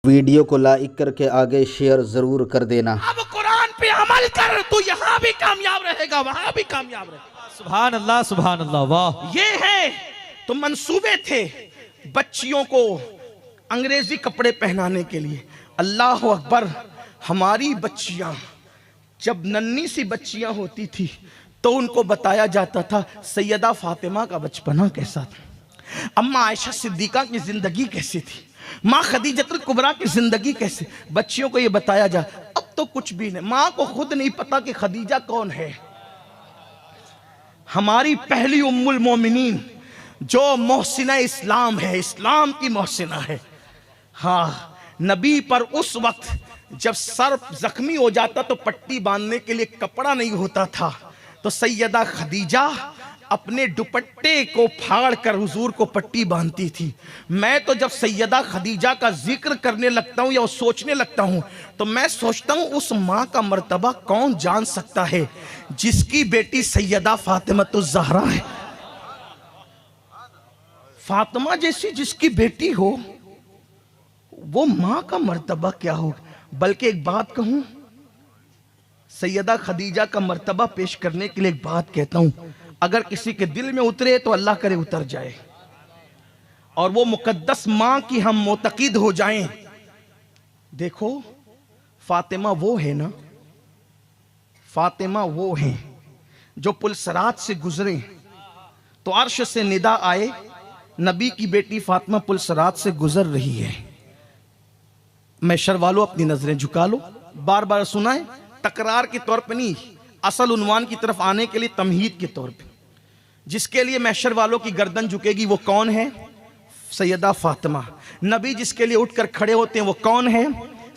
Video को like करके आगे शेयर जरूर कर देना। अब कुरान पे अमल कर, तू यहाँ भी कामयाब रहेगा, वहां भी कामयाब रहेगा। सुभान अल्लाह, सुभान अल्लाह, वाह। ये है तो मंसूबे थे बच्चियों को अंग्रेजी कपड़े पहनाने के लिए। अल्लाह अकबर। हमारी बच्चियां जब नन्ही सी बच्चियां होती थी तो उनको बताया जाता था सैयदा फातिमा का बचपना कैसा था, अम्मा आयशा सिद्दीका की जिंदगी कैसी थी, माँ खदीजतुल कुबरा की जिंदगी कैसे। बच्चियों को ये बताया जा। अब तो कुछ भी नहीं, माँ को खुद नहीं पता कि खदीजा कौन है। हमारी पहली उम्मुल मोमिनीन जो मोहसिना इस्लाम है, इस्लाम की मोहसिना है। हाँ, नबी पर उस वक्त जब सर जख्मी हो जाता तो पट्टी बांधने के लिए कपड़ा नहीं होता था, तो सैयदा खदीजा अपने दुपट्टे को फाड़ कर हुजूर को पट्टी बांधती थी। मैं तो जब सैयदा खदीजा का जिक्र करने लगता हूँ या सोचने लगता हूँ तो मैं सोचता हूँ उस माँ का मर्तबा कौन जान सकता है जिसकी बेटी सैयदा फातिमतुज़ ज़हरा है। फातिमा जैसी जिसकी बेटी हो, वो माँ का मर्तबा क्या हो। बल्कि एक बात कहूं, सैयदा खदीजा का मर्तबा पेश करने के लिए एक बात कहता हूं, अगर किसी के दिल में उतरे तो अल्लाह करे उतर जाए और वो मुकद्दस मां की हम मोतकीद हो जाएं। देखो फातिमा वो है ना, फातिमा वो है जो पुलसरात से गुजरे तो अर्श से निदा आए, नबी की बेटी फातिमा पुलसरात से गुजर रही है। मैशर वालों अपनी नजरें झुका लो, बार बार सुनाए, तकरार के तौर पे नहीं, असल उन्वान की तरफ आने के लिए तमहीद के तौर पे। जिसके लिए मैशर वालों की गर्दन झुकेगी वो कौन है? सैयदा फातिमा। नबी जिसके लिए उठकर खड़े होते हैं वो कौन है?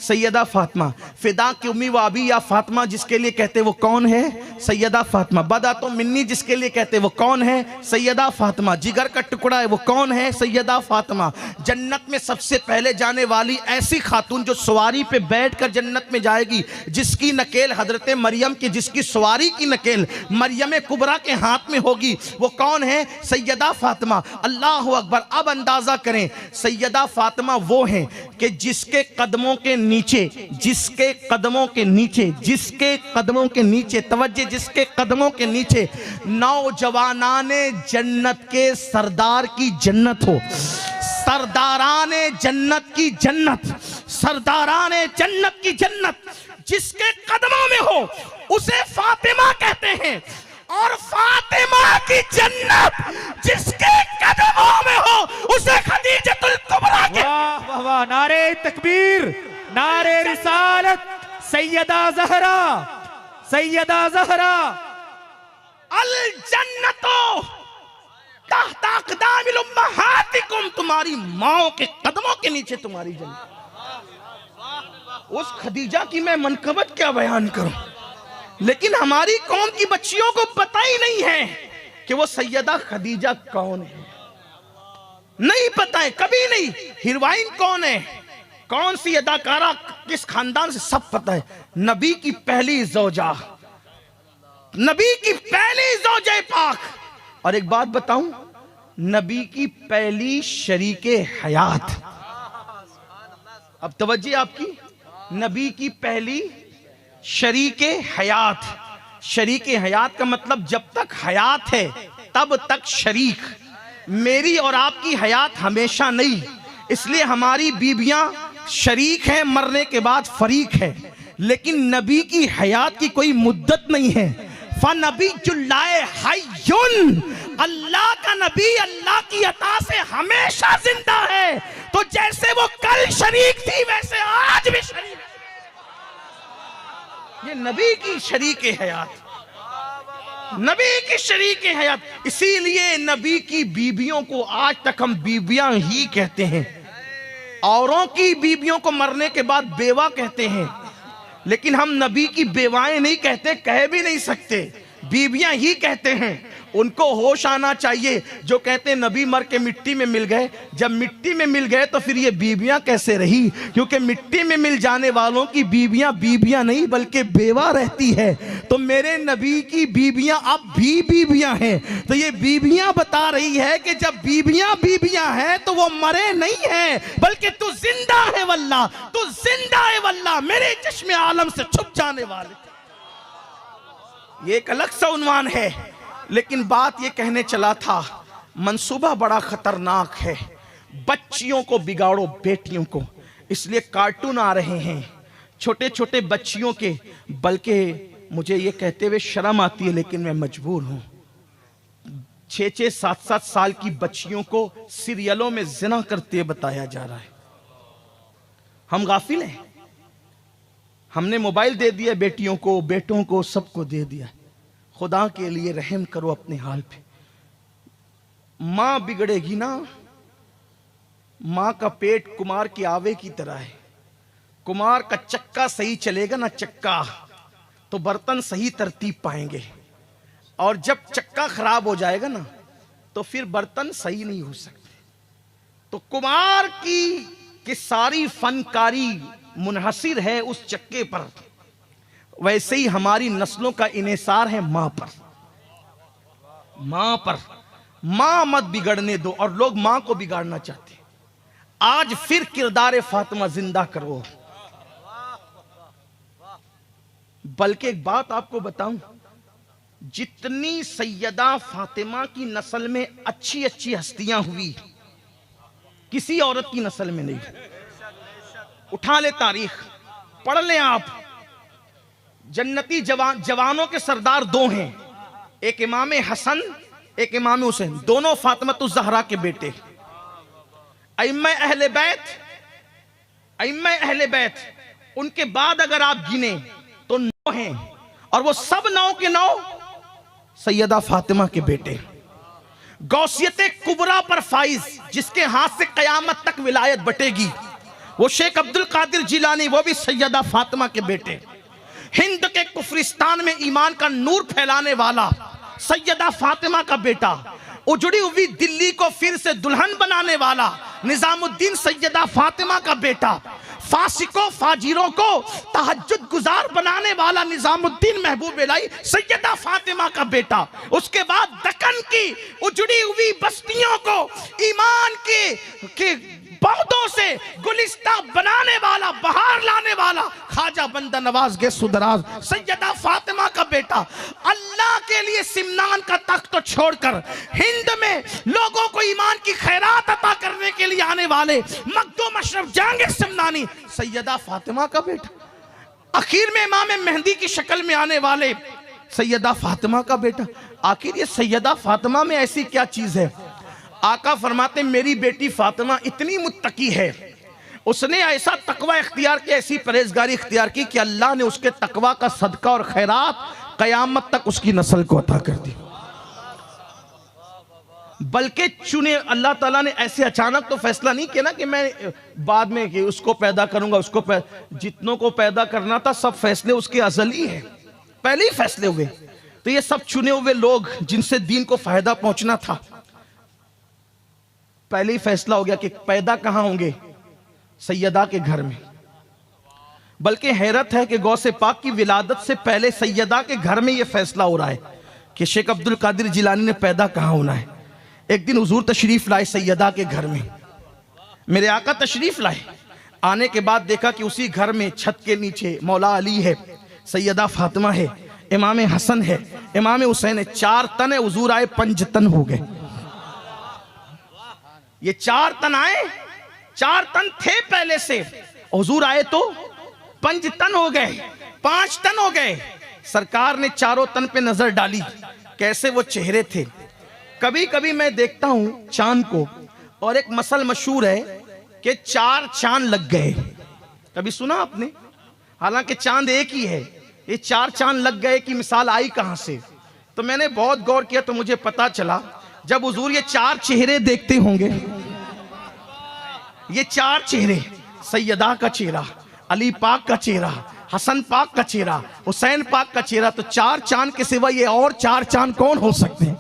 सैयदा फातिमा। फिदा की उम्मी व अबी या फातिमा जिसके लिए कहते वो कौन है? सैयदा फातिमा। बदा तो मिन्नी जिसके लिए कहते वो कौन है? सैयदा फातिमा। जिगर का टुकड़ा है वो कौन है? सैयदा फातिमा। जन्नत में सबसे पहले जाने वाली ऐसी खातून जो सवारी पे बैठकर जन्नत में जाएगी, जिसकी नकेल हजरत मरियम की, जिसकी सवारी की नकेल मरियम कुबरा के हाथ में होगी, वो कौन है? सैयदा फातिमा। अल्लाह अकबर। अब अंदाजा करें, सैयदा फातिमा वो हैं कि जिसके कदमों के नीचे, जिसके कदमों के नीचे, जिसके कदमों के नीचे, तवज्जो, जिसके कदमों के नीचे नौजवानाने जन्नत के सरदार की जन्नत हो, सरदाराने जन्नत की जन्नत, सरदाराने जन्नत की जन्नत जिसके कदमों में हो उसे फातिमा कहते हैं। और फातिमा की जन्नत जिसके कदमों में हो उसे खदीजतुल कुबरा कहते हैं। वाह वाह वाह, नारे तकबीर, नारे रिसालत, सैयदा ज़हरा, सैयदा ज़हरा। अल जन्नतो तहत अक़दामिल उम्महातिकुम, तुम्हारी माओ के कदमों के नीचे तुम्हारी जन्नत। उस खदीजा की मैं मनकबत क्या बयान करूं, लेकिन हमारी कौम की बच्चियों को पता ही नहीं है कि वो सैयदा खदीजा कौन है। नहीं पता है, कभी नहीं। हीरोइन कौन है, कौन सी अदाकारा, किस खानदान से, सब पता है। नबी की पहली ज़ौजा, नबी की पहली ज़ौजे पाक। और एक बात बताऊं, नबी की पहली शरीके हयात। अब तवज्जो आपकी, नबी की पहली शरीके हयात। शरीके हयात का मतलब जब तक हयात है तब तक शरीक। मेरी और आपकी हयात हमेशा नहीं, इसलिए हमारी बीबियां शरीक हैं, मरने के बाद फरीक है। लेकिन नबी की हयात की कोई मुद्दत नहीं है। फ़नबीयुल्लाह हय्युन, अल्लाह का नबी अल्लाह की अता से हमेशा जिंदा है। तो जैसे वो कल शरीक थी वैसे आज भी शरीक। ये नबी की शरीके हयात, नबी की शरीके हयात। इसीलिए नबी की बीबियों को आज तक हम बीबियां ही कहते हैं। औरों की बीबियों को मरने के बाद बेवा कहते हैं, लेकिन हम नबी की बेवाएं नहीं कहते, कह भी नहीं सकते, बीबियां ही कहते हैं। उनको होश आना चाहिए जो कहते हैं नबी मर के मिट्टी में मिल गए। जब मिट्टी में मिल गए तो फिर ये बीबियां कैसे रही? क्योंकि मिट्टी में मिल जाने वालों की बीबियां बीबियां नहीं बल्कि बेवा रहती है। तो मेरे नबी की बीबियां अब भी बीबियां हैं। तो ये बीबियां बता रही है कि जब बीबियां बीबियां हैं तो वो मरे नहीं है बल्कि तू जिंदा है वल्लाह, तू जिंदा है वल्लाह, मेरे चश्मे आलम से छुप जाने वाले। ये एक अलग सा उन्वान है, लेकिन बात ये कहने चला था, मंसूबा बड़ा खतरनाक है। बच्चियों को बिगाड़ो, बेटियों को, इसलिए कार्टून आ रहे हैं छोटे छोटे बच्चियों के। बल्कि मुझे ये कहते हुए शर्म आती है लेकिन मैं मजबूर हूं, 6-6, 7-7 साल की बच्चियों को सीरियलों में जिना करते बताया जा रहा है। हम गाफिल हैं, हमने मोबाइल दे दिया बेटियों को, बेटों को, सबको दे दिया। खुदा के लिए रहम करो अपने हाल पे। मां बिगड़ेगी ना, मां का पेट कुमार की आवे की तरह है। कुमार का चक्का सही चलेगा ना चक्का, तो बर्तन सही तरतीब पाएंगे, और जब चक्का खराब हो जाएगा ना तो फिर बर्तन सही नहीं हो सकते। तो कुमार की सारी फनकारी मुनहसिर है उस चक्के पर, वैसे ही हमारी नस्लों का इनेसार है मां पर। मां पर, मां मत बिगड़ने दो, और लोग मां को बिगाड़ना चाहते हैं। आज फिर किरदार फातिमा जिंदा करो। बल्कि एक बात आपको बताऊं, जितनी सैयदा फातिमा की नस्ल में अच्छी अच्छी हस्तियां हुई, किसी औरत की नस्ल में नहीं। उठा ले तारीख, पढ़ ले आप। जन्नती जवानों के सरदार 2 हैं, एक इमाम हसन, एक इमाम हुसैन, दोनों फातिमातुज़ ज़हरा के बेटे। अइम्मा अहले बैत, उनके बाद अगर आप गिने तो 9 हैं, और वो सब 9 के 9 सैयदा फातिमा के बेटे। गौसियत कुबरा पर फाइज, जिसके हाथ से कयामत तक विलायत बटेगी, वो शेख अब्दुल कादिर जिलानी, वो भी सैयदा फातिमा के बेटे। हिंद के कुफरिस्तान में ईमान का नूर फैलाने वाला सैयदा फातिमा का बेटा। उजड़ी हुई दिल्ली को फिर से दुल्हन बनाने वाला निजामुद्दीन सैयदा फातिमा का बेटा। फासिकों फाजिरों को तहज्जुद गुजार बनाने वाला निजामुद्दीन महबूब इलाही सैयदा फातिमा का बेटा। उसके बाद दक्कन की उजड़ी हुई बस्तियों को ईमान के पौधों से गुलिस्ता बनाने वाला, बहार लाने वाला ख्वाजा बंदा नवाज के सुदराज सैयदा फातिमा का बेटा। अल्लाह के लिए सिमनान का तख्त तो छोड़कर हिंद में लोगों को ईमान की खैरात अता करने के लिए आने वाले मखदूम अशरफ जहांगीर सिमनानी सैयदा फातिमा का बेटा। आखिर में इमाम मेहंदी की शक्ल में आने वाले सैयदा फातिमा का बेटा। आखिर ये सैयदा फातिमा में ऐसी क्या चीज है? आका फरमाते मेरी बेटी फातिमा इतनी मुत्तकी है, उसने ऐसा तकवा इख्तियार किया, ऐसी परहेजगारी इख्तियार की कि अल्लाह ने उसके तकवा का सदका और खैरात कयामत तक उसकी नस्ल को अता कर दी। बल्कि चुने अल्लाह ताला ने ऐसे अचानक तो फैसला नहीं किया ना कि मैं बाद में कि उसको पैदा करूंगा, उसको जितनों को पैदा करना था सब फैसले उसके अज़ली हैं, पहले ही फैसले हुए। तो ये सब चुने हुए लोग जिनसे दीन को फायदा पहुंचना था, पहले ही फैसला हो गया कि पैदा कहां होंगे, सैयदा के घर में। बल्कि हैरत है कि गौसे पाक की विलादत से पहले सैयदा के घर में यह फैसला हो रहा है कि शेख अब्दुल कादिर जिलानी ने पैदा कहां होना है। एक दिन हुजूर तशरीफ लाए सैयदा के घर में, मेरे आका तशरीफ लाए। आने के बाद देखा कि उसी घर में छत के नीचे मौला अली है, सैयदा फातिमा है, इमाम हसन है, इमाम हुसैन है। 4 तन है, हुजूर आए 5 तन हो गए। ये 4 तन आए, 4 तन थे पहले से, हुजूर आए तो 5 तन हो गए, 5 तन हो गए। सरकार ने 4 तन पे नजर डाली, कैसे वो चेहरे थे। कभी कभी मैं देखता हूं चांद को, और एक मसल मशहूर है कि 4 चांद लग गए। कभी सुना आपने? हालांकि चांद एक ही है, ये 4 चांद लग गए की मिसाल आई कहां से? तो मैंने बहुत गौर किया तो मुझे पता चला, जब हुजूर ये 4 चेहरे देखते होंगे, ये 4 चेहरे, सैयदा का चेहरा, अली पाक का चेहरा, हसन पाक का चेहरा, हुसैन पाक का चेहरा, तो 4 चांद के सिवा ये और 4 चांद कौन हो सकते हैं?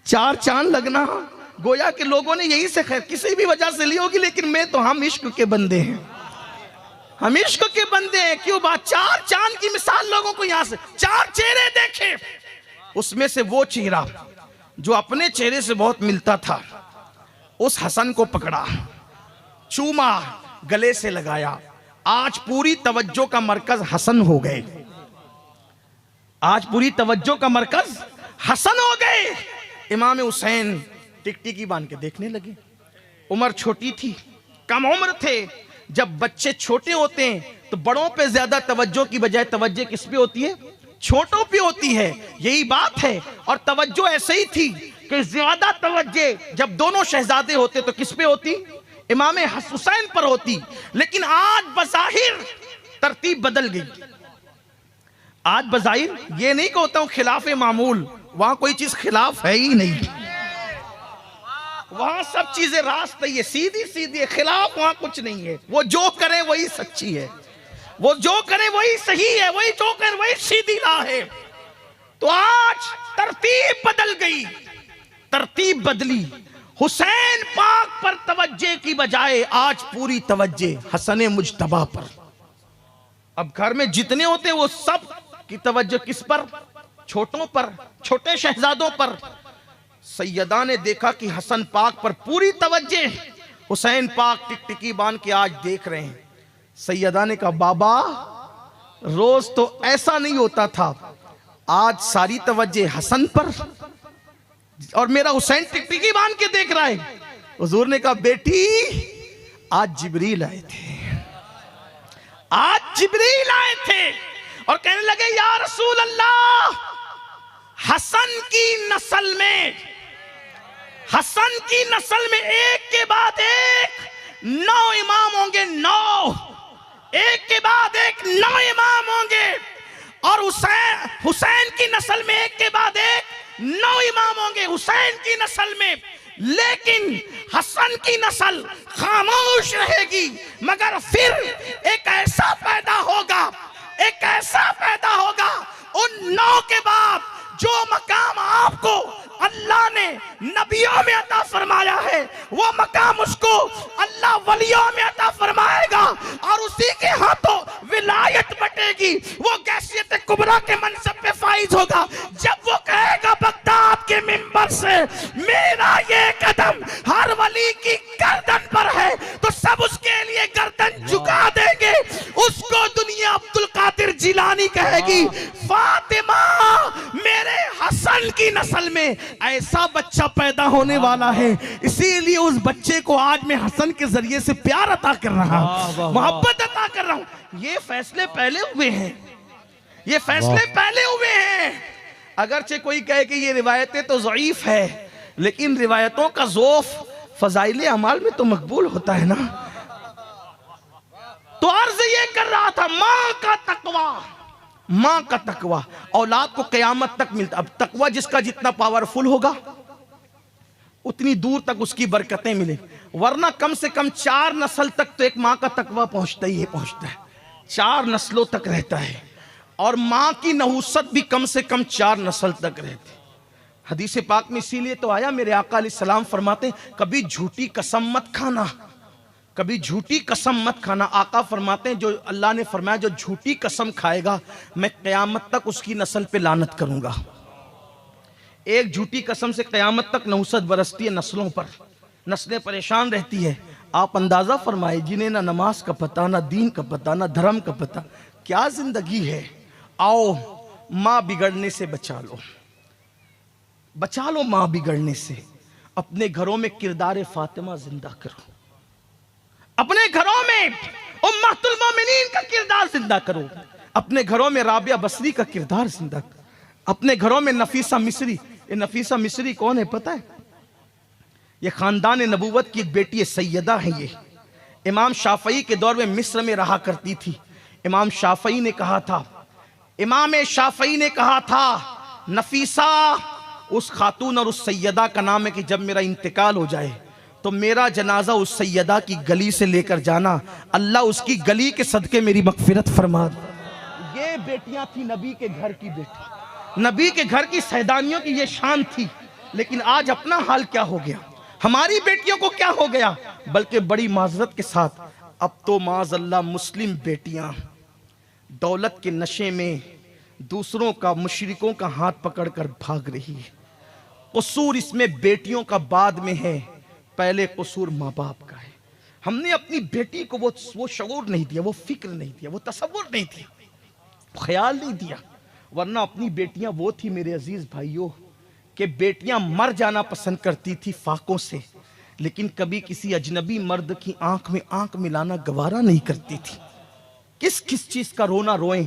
चार चांद लगना, गोया के लोगों ने यही से खैर किसी भी वजह से ली होगी, लेकिन मैं तो हम इश्क के बंदे हैं, हम इश्क के बंदे हैं। क्यों बात, चार चांद की मिसाल लोगों को यहां से, चार चेहरे देखे, उसमें से वो चेहरा जो अपने चेहरे से बहुत मिलता था, उस हसन को पकड़ा, चूमा, गले से लगाया। आज पूरी तवज्जो का मरकज हसन हो गए, आज पूरी तवज्जो का मरकज हसन हो गए। इमाम हुसैन टिकटिकी बांध के देखने लगे। उम्र छोटी थी, कम उम्र थे। जब बच्चे छोटे होते हैं तो बड़ों पे ज्यादा तवज्जो की बजाय तवज्जो किस पे होती है, छोटों पे होती है, यही बात है। और तवज्जो ऐसे ही थी कि ज्यादा तवज्जो जब दोनों शहजादे होते तो किस पे होती, इमाम हुसैन पर होती। लेकिन आज बज़ाहिर तरतीब बदल गई। आज बज़ाहिर ये नहीं कहता हूं खिलाफ मामूल, वहां कोई चीज खिलाफ है ही नहीं, वहां सब चीजें रास्त है, सीधी सीधी है, खिलाफ वहां कुछ नहीं है। वो जो करे वही सच्ची है, वो जो करे वही सही है, वही जो करे वही सीधी राह है। तो आज तरतीब बदल गई, तरतीब बदली। हुसैन पाक पर तवज्जे की बजाय आज पूरी तवज्जे हसन मुज्तबा पर। अब घर में जितने होते वो सब की तवज्जो किस पर, छोटों पर, छोटे शहजादों पर। सैयदा ने देखा कि हसन पाक पर पूरी तवज्जे, हुसैन पाक टिकटिकी बांध के आज देख रहे हैं। सैयदा ने कहा बाबा रोज तो ऐसा नहीं होता था, आज सारी तवज्जे हसन पर और मेरा हुसैन टिकटिकी बांध के देख रहा है। हुजूर ने कहा बेटी आज जिब्रील आए थे, आज जिब्रील आए थे और कहने लगे या रसूल अल्लाह, हसन की नस्ल में, हसन की नस्ल में एक के बाद एक 9 इमाम होंगे, 9, एक के बाद एक 9 इमाम होंगे। और हुसैन की नस्ल में एक के बाद एक 9 इमाम होंगे हुसैन की नस्ल में। लेकिन हसन की नस्ल खामोश रहेगी, मगर फिर एक ऐसा पैदा होगा, एक ऐसा पैदा होगा उन 9 के बाद जो मकाम आपको अल्लाह ने नबियों में अता फरमाया है, वो मकाम उसको अल्लाह वलियों में अता फरमाएगा और उसी के हाथों विलायत बटेगी। वो गैसियत कुबरा के मनसब पे फाइज होगा। जब वो कहेगा बगदाद के मिंबर से मेरा ये कदम हर वली की गर्दन पर है, तो सब उसके लिए गर्दन झुका देंगे। उसको दुनिया अब्दुल कादिर जिलानी कहेगी, फातिमा मेरे हसन की नस्ल में ऐसा बच्चा पैदा होने वाला है, इसीलिए उस बच्चे को आज मैं हसन के जरिए से प्यार अता कर रहा हूं, मोहब्बत अता कर रहा हूं। ये फैसले पहले हुए हैं, ये फैसले पहले हुए हैं। अगरचे कोई कहे कि ये रिवायतें तो ज़ईफ है, लेकिन रिवायतों का ज़ोफ फजाइले अमाल में तो मकबूल होता है ना। तो अर्ज ये कर रहा था, माँ का तकवा, माँ का तकवा औलाद को कयामत तक मिलता। अब तकवा जिसका जितना पावरफुल होगा उतनी दूर तक उसकी बरकतें मिले, वरना कम से कम 4 नस्ल तक तो एक माँ का तकवा पहुंचता ही है, पहुंचता है, 4 नस्लों तक रहता है। और माँ की नहुसत भी कम से कम 4 नस्ल तक रहती। हदीस पाक में इसीलिए तो आया, मेरे आका अलैहिस्सलाम फरमाते कभी झूठी कसम मत खाना, कभी झूठी कसम मत खाना। आका फरमाते हैं जो अल्लाह ने फरमाया जो झूठी कसम खाएगा मैं क़यामत तक उसकी नस्ल पे लानत करूंगा। एक झूठी कसम से क़यामत तक नहुसत बरसती है नस्लों पर, नस्लें परेशान रहती है। आप अंदाजा फरमाए जिन्हें ना नमाज का पता, ना दीन का पता, ना धर्म का पता, क्या जिंदगी है। आओ माँ बिगड़ने से बचा लो, बचा लो माँ बिगड़ने से। अपने घरों में किरदार फातिमा जिंदा करो, अपने घरों में उम्मतुल मोमिनीन का किरदार जिंदा करो, अपने घरों में राबिया बसरी का किरदार जिंदा करो, अपने घरों में नफीसा मिस्री। ये नफीसा मिस्री कौन है पता है? ये खानदान नबूवत की एक बेटी है, सैयदा है। ये इमाम शाफई के दौर में मिस्र में रहा करती थी। इमाम शाफई ने कहा था, इमाम शाफई ने कहा था नफीसा उस खातून और उस सैयदा का नाम है कि जब मेरा इंतकाल हो जाए तो मेरा जनाजा उस सैयदा की गली से लेकर जाना, अल्लाह उसकी गली के सदके मेरी मगफिरत फरमा दे। ये बेटियां थी नबी के घर की बेटी, नबी के घर की सैदानियों की ये शान थी। लेकिन आज अपना हाल क्या हो गया, हमारी बेटियों को क्या हो गया। बल्कि बड़ी माजरत के साथ अब तो माज़अल्लाह मुस्लिम बेटियां दौलत के नशे में दूसरों का, मुशरिकों का हाथ पकड़कर भाग रही है। कसूर इसमें बेटियों का बाद में है, पहले कसूर माँ बाप का है। हमने अपनी बेटी को वो शऊर नहीं दिया, वो फिक्र नहीं दिया, वो तसव्वुर नहीं दिया, ख्याल नहीं दिया। वरना अपनी बेटियां वो थी मेरे अजीज भाइयों कि बेटियां मर जाना पसंद करती थी फाकों से, लेकिन कभी किसी अजनबी मर्द की आंख में आंख मिलाना गवारा नहीं करती थी। किस किस चीज का रोना रोएं।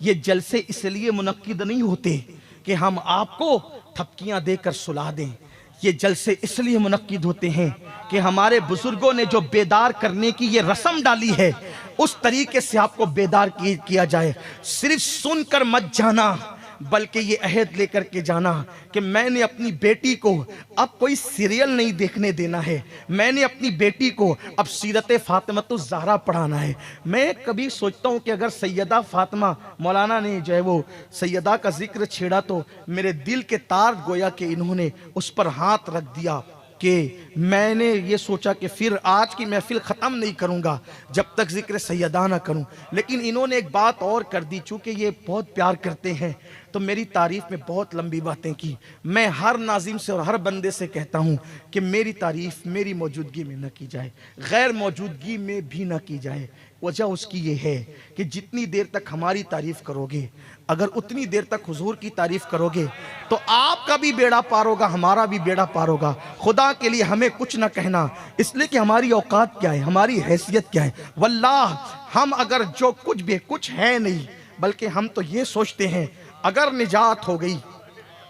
ये जलसे इसलिए मुनक्किद नहीं होते कि हम आपको थपकियां देकर सुला दें, ये जलसे इसलिए मुनक्किद होते हैं कि हमारे बुजुर्गों ने जो बेदार करने की ये रस्म डाली है उस तरीके से आपको बेदार किया जाए। सिर्फ सुनकर मत जाना, बल्कि ये अहद लेकर के जाना कि मैंने अपनी बेटी को अब कोई सीरियल नहीं देखने देना है, मैंने अपनी बेटी को अब सीरत फातिमतुज़ ज़हरा पढ़ाना है। मैं कभी सोचता हूँ कि अगर सैयदा फातिमा, मौलाना ने जो है वो सैयदा का जिक्र छेड़ा तो मेरे दिल के तार गोया कि इन्होंने उस पर हाथ रख दिया कि मैंने ये सोचा कि फिर आज की महफिल ख़त्म नहीं करूँगा जब तक जिक्र सैयदा ना करूँ। लेकिन इन्होंने एक बात और कर दी, चूँकि ये बहुत प्यार करते हैं तो मेरी तारीफ़ में बहुत लंबी बातें की। मैं हर नाजिम से और हर बंदे से कहता हूँ कि मेरी तारीफ़ मेरी मौजूदगी में न की जाए, गैर मौजूदगी में भी न की जाए। वजह उसकी ये है कि जितनी देर तक हमारी तारीफ़ करोगे, अगर उतनी देर तक हुजूर की तारीफ़ करोगे तो आपका भी बेड़ा पार होगा, हमारा भी बेड़ा पार होगा। खुदा के लिए हमें कुछ ना कहना, इसलिए कि हमारी औकात क्या है, हमारी हैसियत क्या है। वल्लाह हम अगर जो कुछ भी कुछ है नहीं, बल्कि हम तो ये सोचते हैं अगर निजात हो गई,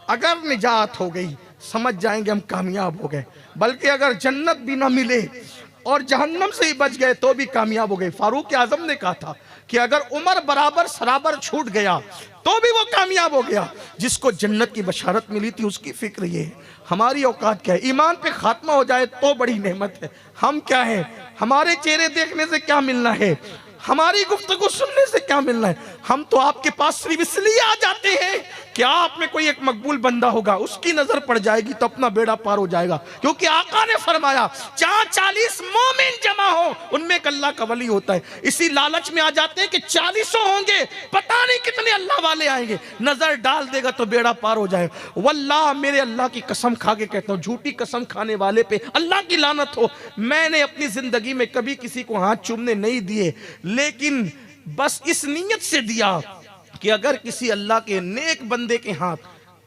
अगर निजात हो गई समझ जाएंगे हम कामयाब हो गए, बल्कि अगर जन्नत भी ना मिले और जहन्नम से ही बच गए तो भी कामयाब हो गए। फारूक आजम ने कहा था कि अगर उमर बराबर सराबर छूट गया तो भी वो कामयाब हो गया। जिसको जन्नत की बशारत मिली थी उसकी फिक्र ये है। हमारी औकात क्या है, ईमान पे खात्मा हो जाए तो बड़ी नेमत है। हम क्या है, हमारे चेहरे देखने से क्या मिलना है, हमारी गुफ्तगू सुनने से क्या मिलना है। हम तो आपके पास सिर्फ इसलिए आ जाते हैं कि आप में कोई एक मकबूल बंदा होगा, उसकी नजर पड़ जाएगी तो अपना बेड़ा पार हो जाएगा। क्योंकि आका ने फरमाया जहां 40 मोमिन जमा हो उनमें एक अल्लाह का वली होता है। इसी लालच में आ जाते हैं कि 40 होंगे, पता नहीं कितने अल्लाह वाले आएंगे, नजर डाल देगा तो बेड़ा पार हो जाएगा। वल्लाह मेरे अल्लाह की कसम खा के कहता हूँ, झूठी कसम खाने वाले पे अल्लाह की लानत हो। मैंने अपनी जिंदगी में कभी किसी को हाथ चूमने नहीं दिए, लेकिन बस इस नीयत से दिया कि अगर किसी अल्लाह के नेक बंदे के हाथ,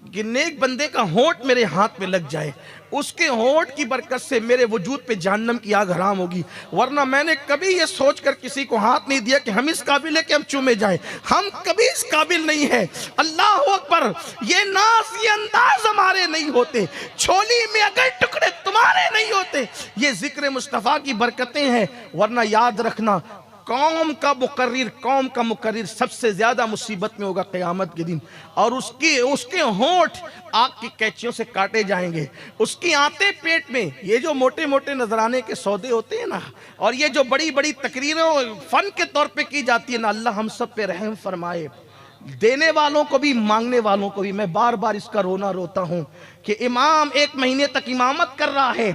कि नेक बंदे का होंठ मेरे हाथ में लग जाए, उसके होंठ की बरकत से मेरे वजूद पे जहन्नम की आग हराम होगी। वरना मैंने कभी ये सोचकर किसी को हाथ नहीं दिया कि हम इस काबिल है कि हम चूमे जाएं, हम कभी इस काबिल नहीं है। अल्लाह अकबर, ये नाज ये अंदाज हमारे नहीं होते, छोली में अगर टुकड़े तुम्हारे नहीं होते, ये जिक्र मुस्तफ़ा की बरकतें हैं। वरना याद रखना कौम का मुकर्रिर सबसे ज्यादा मुसीबत में होगा क़यामत के दिन, और उसके होंठ आग की कैंचियों से काटे जाएंगे। उसकी आंतें पेट में, ये जो मोटे मोटे नजराने के सौदे होते हैं ना, और ये जो बड़ी बड़ी तकरीरें फन के तौर पे की जाती है ना, अल्लाह हम सब पे रहम फरमाए, देने वालों को भी मांगने वालों को भी। मैं बार बार इसका रोना रोता हूँ कि इमाम 1 महीने तक इमामत कर रहा है,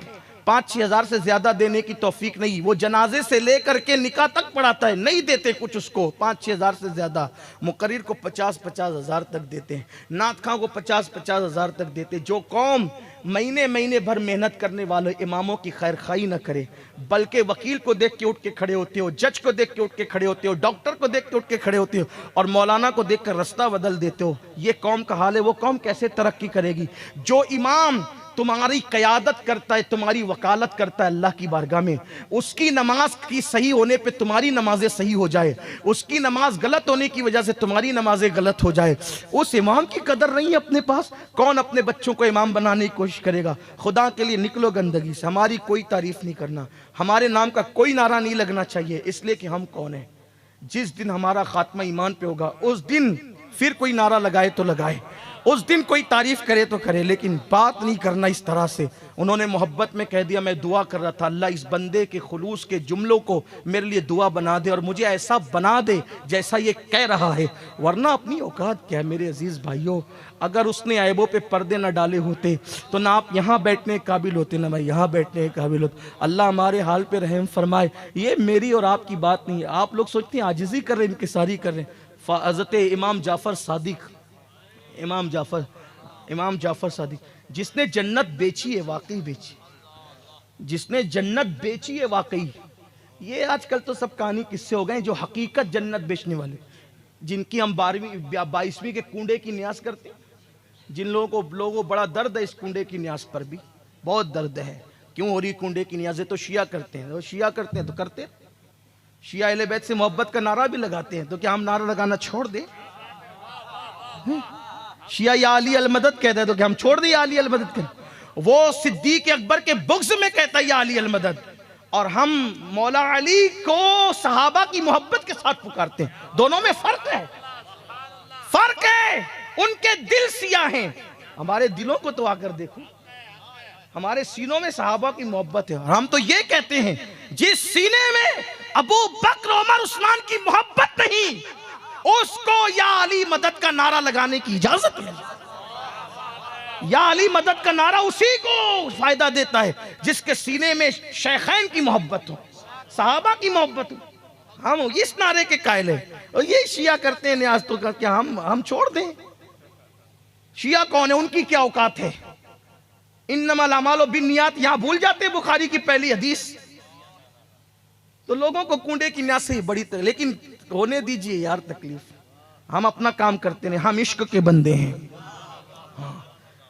5-6 हज़ार से ज्यादा देने की तौफीक नहीं। वो जनाजे से लेकर के निकाह तक पढ़ाता है, नहीं देते कुछ उसको, 5-6 हज़ार से ज्यादा। मुकर्रिर को 50-50 हज़ार तक देते हैं, नात खां को 50-50 हज़ार तक देते। जो कौम महीने महीने भर मेहनत करने वाले इमामों की खैर खाई न करे, बल्कि वकील को देख के उठ के खड़े होते हो, जज को देख के उठ के खड़े होते हो, डॉक्टर को देख के उठ के खड़े होते हो, और मौलाना को देख कर रास्ता बदल देते हो, ये कौम का हाल है। वो कौम कैसे तरक्की करेगी? जो इमाम तुम्हारी क़यादत करता है, तुम्हारी वकालत करता है अल्लाह की बारगाह में, उसकी नमाज की सही होने पे तुम्हारी नमाजें सही हो जाए, उसकी नमाज गलत होने की वजह से तुम्हारी नमाजें गलत हो जाए, उस इमाम की कदर नहीं है अपने पास। कौन अपने बच्चों को इमाम बनाने की कोशिश करेगा? खुदा के लिए निकलो गंदगी से। हमारी कोई तारीफ नहीं करना, हमारे नाम का कोई नारा नहीं लगना चाहिए, इसलिए कि हम कौन है। जिस दिन हमारा खात्मा ईमान पे होगा उस दिन फिर कोई नारा लगाए तो लगाए, उस दिन कोई तारीफ करे तो करे, लेकिन बात नहीं करना इस तरह से। उन्होंने मोहब्बत में कह दिया, मैं दुआ कर रहा था अल्लाह इस बंदे के खुलूस के जुमलों को मेरे लिए दुआ बना दे और मुझे ऐसा बना दे जैसा ये कह रहा है, वरना अपनी औकात क्या है मेरे अजीज भाइयों। अगर उसने ऐबों पे पर्दे न डाले होते तो ना आप यहाँ बैठने के काबिल होते, ना मैं यहाँ बैठने के काबिल होता। अल्लाह हमारे हाल पे रहम फरमाए। ये मेरी और आपकी बात नहीं है। आप लोग सोचते हैं आजिज़ी कर रहे हैं, इनकिसारी कर रहे हैं। हज़रत इमाम जाफ़र सादिक, इमाम जाफ़र सादिक जिसने जन्नत बेची है, वाकई बेची, जिसने जन्नत बेची है वाकई। ये आजकल तो सब कहानी किस्से हो गए, जो हकीकत जन्नत बेचने वाले, जिनकी हम 12वीं के कुंडे की न्यास करते हैं, जिन लोगों को बड़ा दर्द है इस कुंडे की न्यास पर भी बहुत दर्द है। क्यों हो रही कुंडे की न्याज़ें? तो शिया करते हैं, तो शिया करते हैं तो करते हैं। शिया अहले बैत से मोहब्बत का नारा भी लगाते हैं, तो क्या हम नारा लगाना छोड़ दें? शिया या अली अल मदद कहता है तो क्या हम छोड़ दें या अली अल मदद करें? वो सिद्दीक अकबर के बुग़्ज़ में कहता है या अली अल मदद, और हम मौला अली को सहाबा की मोहब्बत के साथ पुकारते हैं। दोनों में फर्क है, फर्क है। उनके दिल सिया हैं, हमारे दिलों को तो आकर देखो, हमारे सीनों में सहाबा की मोहब्बत है। और हम तो ये कहते हैं जिस सीने में अबू बकर उमर उस्मान की मोहब्बत नहीं, उसको या अली मदद का नारा लगाने की इजाजत है। या अली मदद का नारा उसी को फायदा देता है जिसके सीने में शेखैन की मोहब्बत हो, सहाबा की मोहब्बत हो। हम इस नारे के कायल हैं और ये शिया करते हैं न्याज, तो क्या हम छोड़ दें? शिया कौन है? उनकी क्या औकात है? इन्नमल अमालु बिन्नियात यहां भूल जाते हैं बुखारी की पहली हदीस। तो लोगों को कुंडे की न्यास से बड़ी लेकिन होने दीजिए यार तकलीफ। हम अपना काम करते नहीं, हम इश्क के बंदे हैं।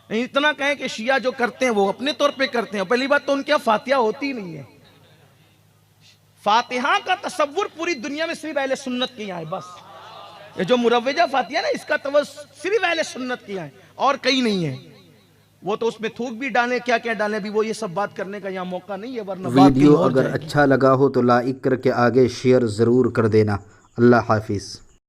इतना कहें कि शिया जो करते हैं वो अपने तौर पे करते हैं। पहली बात तो उनके यहाँ फातिहा होती नहीं है। फातिहा का तसव्वुर पूरी दुनिया में सिर्फ अहले सुन्नत के यहाँ है बस। ये जो मुरव्वजा फातिहा ना, इसका तवज्जुह सिर्फ अहले सुन्नत के यहाँ है और कहीं नहीं है। वो तो उसमें थूक भी डालें, क्या क्या डालें, अभी वो ये सब बात करने का यहाँ मौका नहीं है, वरना वीडियो अगर अच्छा लगा हो तो लाइक करके आगे शेयर ज़रूर कर देना। अल्लाह हाफिज़।